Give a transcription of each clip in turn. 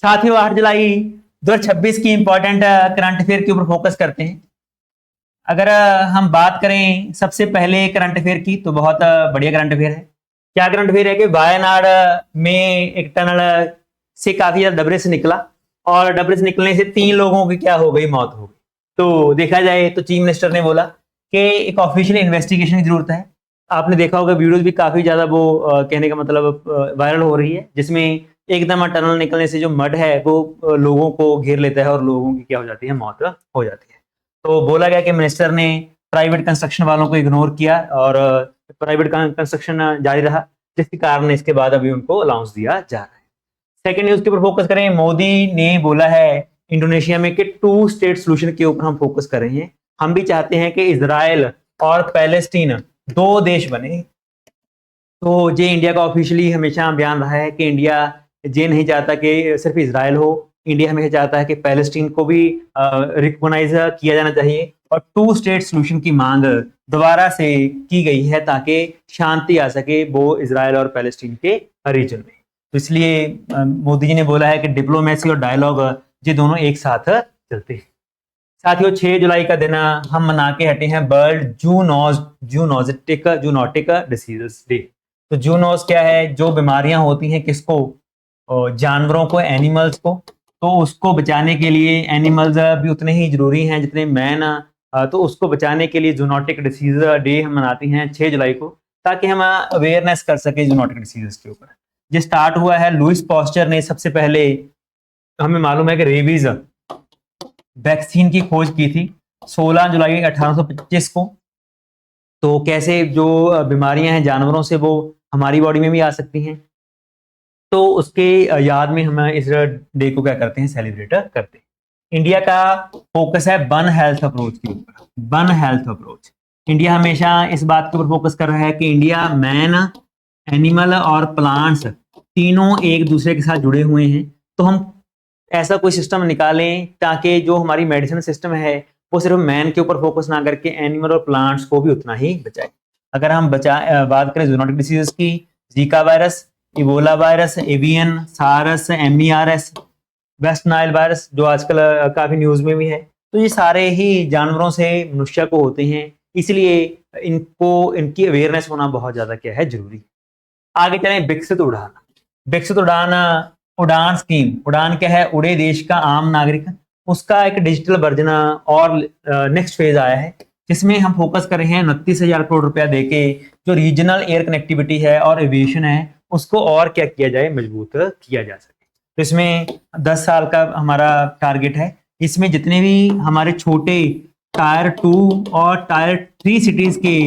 साथियों 8 जुलाई 2026 की important current affair के ऊपर फोकस करते हैं। अगर हम बात करें सबसे पहले करंट अफेयर की तो बहुत बढ़िया करंट अफेयर है। क्या करंट अफेयर है कि वायनाड में एक टनल से काफी ज्यादा डबरे से निकला और डबरे से निकलने से 3 लोगों की क्या हो गई, मौत हो गई। तो देखा जाए तो चीफ मिनिस्टर ने बोला कि एक ऑफिशियल इन्वेस्टिगेशन की जरूरत है। आपने देखा होगा वीडियोस भी काफी ज्यादा वो कहने का मतलब वायरल हो रही है, जिसमें एकदम टनल निकलने से जो मड है वो लोगों को घेर लेता है और लोगों की क्या हो जाती है, मौत हो जाती है। तो बोला गया कि मिनिस्टर ने प्राइवेट कंस्ट्रक्शन वालों को इग्नोर किया और प्राइवेट कंस्ट्रक्शन जारी रहा, जिसके कारण इसके बाद अभी उनको अलाउंस दिया जा रहा है। सेकेंड न्यूज के ऊपर फोकस करें। मोदी ने बोला है इंडोनेशिया में कि 2 स्टेट सोल्यूशन के ऊपर हम फोकस कर रहे हैं। हम भी चाहते हैं कि इजराइल और पैलेस्टीन 2 देश बने। तो ये इंडिया का ऑफिशियली हमेशा बयान रहा है कि इंडिया ये नहीं चाहता कि सिर्फ इजराइल हो, इंडिया हमेशा चाहता है कि पैलेस्टीन को भी रिकॉग्नाइज किया जाना चाहिए और 2 स्टेट सोल्यूशन की मांग दोबारा से की गई है ताकि शांति आ सके वो इजराइल और पैलेस्टीन के रीजन में। तो इसलिए मोदी जी ने बोला है कि डिप्लोमेसी और डायलॉग ये दोनों एक साथ चलते हैं। साथियों 6 जुलाई का दिन हम मना के हटे हैं वर्ल्ड जूनोटिक डिसीजेस डे। तो जूनोस क्या है, जो बीमारियां होती हैं किसको, जानवरों को, एनिमल्स को। तो उसको बचाने के लिए एनिमल्स भी उतने ही जरूरी हैं जितने मैन। तो उसको बचाने के लिए जूनोटिक डिसीज डे हम मनाते हैं 6 जुलाई को, ताकि हम अवेयरनेस कर सके जूनोटिक डिसीजेस के ऊपर। ये स्टार्ट हुआ है, लुइस पॉस्चर ने सबसे पहले, हमें मालूम है कि रेबीज वैक्सीन की खोज की थी 16 जुलाई 1825 को। तो कैसे जो बीमारियां हैं जानवरों से वो हमारी बॉडी में भी आ सकती हैं, तो उसके याद में हम इस डे को क्या करते हैं, सेलिब्रेट करते हैं। इंडिया का फोकस है वन हेल्थ अप्रोच के ऊपर। वन हेल्थ अप्रोच, इंडिया हमेशा इस बात के ऊपर फोकस कर रहा है कि इंडिया मैन, एनिमल और प्लांट्स तीनों एक दूसरे के साथ जुड़े हुए हैं। तो हम ऐसा कोई सिस्टम निकालें ताकि जो हमारी मेडिसिन सिस्टम है वो सिर्फ मैन के ऊपर फोकस ना करके एनिमल और प्लांट्स को भी उतना ही बचाए। अगर हम बात करें जूनोटिक डिसीजेस की, Zika virus, Ebola virus, avian, सारस, एमईआरएस, वेस्ट नाइल वायरस जो आजकल काफी न्यूज में भी है, तो ये सारे ही जानवरों से मनुष्य को होते हैं। इसलिए इनकी अवेयरनेस होना बहुत ज्यादा क्या है, जरूरी। आगे चलें, विकसित उड़ान। विकसित उड़ान उड़ान स्कीम। उड़ान क्या है, उड़े देश का आम नागरिक। उसका एक डिजिटल वर्जन और नेक्स्ट फेज आया है, जिसमें हम फोकस कर रहे हैं 29,000 करोड़ रुपया देके जो रीजनल एयर कनेक्टिविटी है और एविएशन है उसको और क्या किया जाए, मजबूत किया जा सके। तो इसमें 10 साल का हमारा टारगेट है। इसमें जितने भी हमारे छोटे टायर 2 और टायर 3 सिटीज के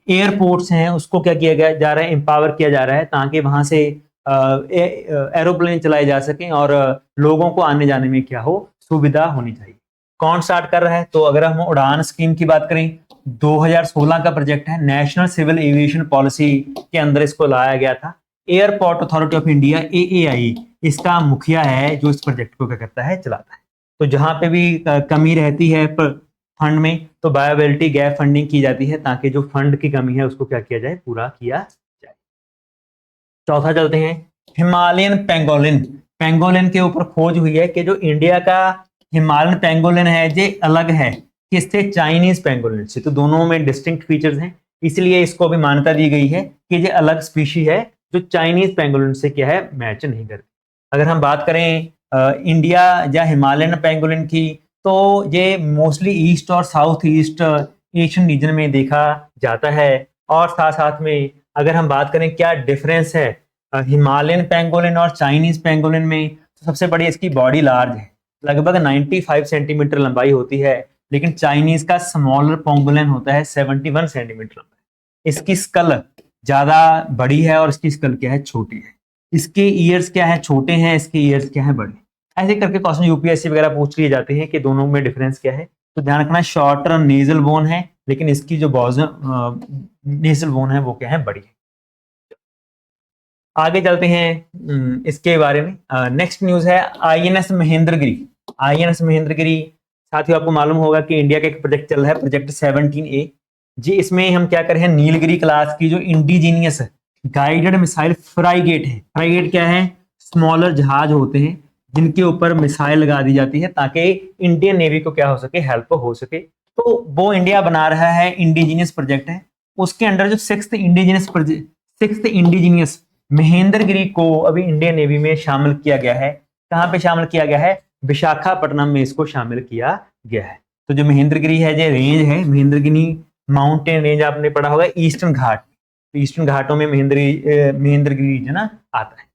एयरपोर्ट्स हैं उसको क्या किया जा रहा है, एम्पावर किया जा रहा है, ताकि वहां से एरोप्लेन चलाए जा सकें और लोगों को आने जाने में क्या हो, सुविधा होनी चाहिए। कौन स्टार्ट कर रहा है, तो अगर हम उड़ान स्कीम की बात करें 2016 का प्रोजेक्ट है। नेशनल सिविल एविएशन पॉलिसी के अंदर इसको लाया गया था। Airport authority of India AAI इसका मुखिया है जो इस प्रोजेक्ट को क्या करता है, चलाता है। तो जहां पे भी कमी रहती है फंड में तो वायबिलिटी गैप फंडिंग की जाती है, ताकि जो फंड की कमी है उसको क्या किया जाए, पूरा किया जाए। चौथा चलते हैं, हिमालयन पेंगोलिन। पेंगोलिन के ऊपर खोज हुई है कि जो इंडिया का हिमालयन पेंगोलिन है ये अलग है किससे, चाइनीज पेंगोलिन से। तो दोनों में डिस्टिंक्ट फीचर्स हैं, इसलिए इसको भी मान्यता दी गई है कि ये अलग स्पीशी है जो चाइनीज पेंगोलिन से क्या है, मैच नहीं करती। अगर हम बात करें इंडिया या हिमालयन पेंगोलिन की, तो ये मोस्टली ईस्ट और साउथ ईस्ट एशियन रीजन में देखा जाता है। और साथ साथ में अगर हम बात करें क्या डिफरेंस है हिमालयन पेंगोलिन और चाइनीज पेंगोलिन में, तो सबसे बड़ी इसकी बॉडी लार्ज है, लगभग 95 सेंटीमीटर लंबाई होती है। लेकिन चाइनीज का स्मॉलर पेंगोलिन होता है 71 सेंटीमीटर लंबाई। इसकी स्कल ज्यादा बड़ी है और इसकी स्कल क्या है, छोटी है। इसके ईयर्स क्या है, छोटे हैं, इसके ईयर्स क्या है, बड़े। ऐसे करके क्वेश्चन यूपीएससी वगैरह पूछ लिए जाते हैं कि दोनों में डिफरेंस क्या है। तो ध्यान रखना, शॉर्टर नेजल बोन है लेकिन इसकी जो नेजल बोन है वो क्या है, बड़ी है। आगे चलते हैं इसके बारे में। नेक्स्ट न्यूज है INS महेंद्रगिरी। INS महेंद्रगिरी, साथियों आपको मालूम होगा कि इंडिया का एक प्रोजेक्ट चल रहा है, प्रोजेक्ट 17A जी। इसमें हम क्या कर रहे हैं, नीलगिरी क्लास की जो इंडिजीनियस गाइडेड मिसाइल फ्राइगेट है। फ्राइगेट क्या है, स्मॉलर जहाज होते हैं जिनके ऊपर मिसाइल लगा दी जाती है ताकि इंडियन नेवी को क्या हो सके, हेल्प हो सके। तो वो इंडिया बना रहा है, इंडिजीनियस प्रोजेक्ट है। उसके अंडर जो सिक्स्थ इंडिजीनियस महेंद्रगिरी को अभी इंडियन नेवी में शामिल किया गया है। कहाँ पे शामिल किया गया है? विशाखापट्टनम में इसको शामिल किया गया है। तो जो महेंद्रगिरी है, जो रेंज है महेंद्रगिरी माउंटेन रेंज, आपने पढ़ा होगा ईस्टर्न घाट, तो ईस्टर्न घाटों में महेंद्रगिरी रीजन आता है।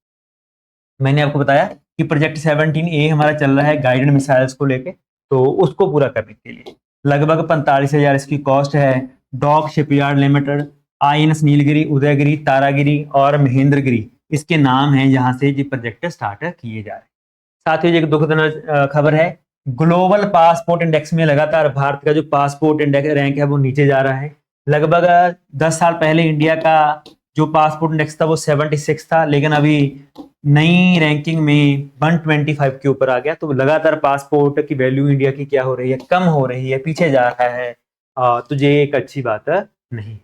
मैंने आपको बताया कि प्रोजेक्ट 17A हमारा चल रहा है गाइडेड मिसाइल्स को लेके, तो उसको पूरा करने के लिए लगभग 45,000 इसकी कॉस्ट है। Dock shipyard limited, INS Nilgiri, Udaygiri, Taragiri और महेंद्रगिरी इसके नाम हैं जहां से ये प्रोजेक्ट स्टार्ट किए जा रहे हैं। साथ ही एक दुखद खबर है, ग्लोबल पासपोर्ट इंडेक्स में लगातार भारत का जो पासपोर्ट इंडेक्स रैंक है वो नीचे जा रहा है। लगभग 10 साल पहले इंडिया का जो पासपोर्ट इंडेक्स था वो 76 था, लेकिन अभी नई रैंकिंग में 125 के ऊपर आ गया। तो लगातार पासपोर्ट की वैल्यू इंडिया की क्या हो रही है, कम हो रही है, पीछे जा रहा है। तो ये एक अच्छी बात नहीं।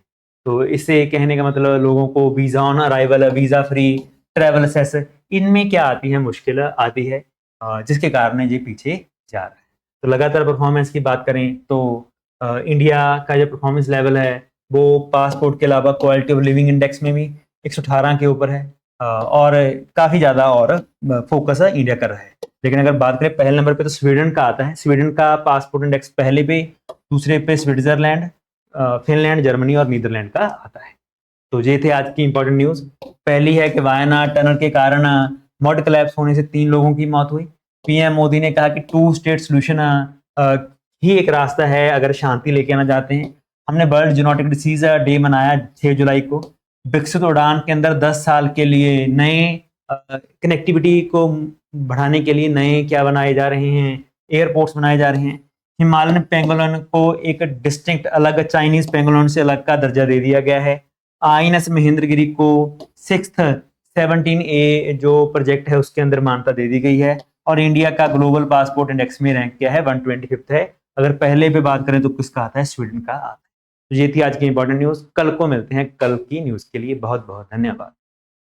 तो इससे कहने का मतलब लोगों को visa on arrival, visa free travel cess, इनमें क्या आती है, मुश्किल आती है, जिसके कारण ये पीछे जा रहा है। तो लगातार परफॉर्मेंस की बात करें तो इंडिया का जो परफॉर्मेंस लेवल है वो पासपोर्ट के अलावा क्वालिटी ऑफ लिविंग इंडेक्स में भी 118 के ऊपर है, और काफी ज्यादा और फोकस इंडिया कर रहा है। लेकिन अगर बात करें पहले नंबर पे तो स्वीडन का आता है। स्वीडन का पासपोर्ट इंडेक्स पहले पे, दूसरे पे स्विट्जरलैंड, फिनलैंड, जर्मनी और नीदरलैंड का आता है। तो ये थे आज की इंपॉर्टेंट न्यूज। पहली है कि वायनाड टनल के कारण मड कोलैप्स होने से 3 लोगों की मौत हुई। पीएम मोदी ने कहा कि 2 स्टेट सोल्यूशन ही एक रास्ता है अगर शांति लेके आना चाहते हैं। हमने वर्ल्ड जूनोटिक डिसीज डे मनाया 6 जुलाई को। विकसित उड़ान के अंदर 10 साल के लिए नए कनेक्टिविटी को बढ़ाने के लिए नए क्या बनाए जा रहे हैं, एयरपोर्ट्स बनाए जा रहे हैं। हिमालयन पेंगोलिन को एक डिस्टिंक्ट अलग चाइनीज पेंगोलिन से अलग का दर्जा दे दिया गया है। INS महेंद्रगिरी को 17A जो प्रोजेक्ट है उसके अंदर मान्यता दे दी गई है। और इंडिया का ग्लोबल पासपोर्ट इंडेक्स में रैंक क्या है, 125 है। अगर पहले पे बात करें तो किसका आता है, स्वीडन का आता है। तो ये थी आज की इंपॉर्टेंट न्यूज। कल को मिलते हैं कल की न्यूज के लिए। बहुत बहुत धन्यवाद।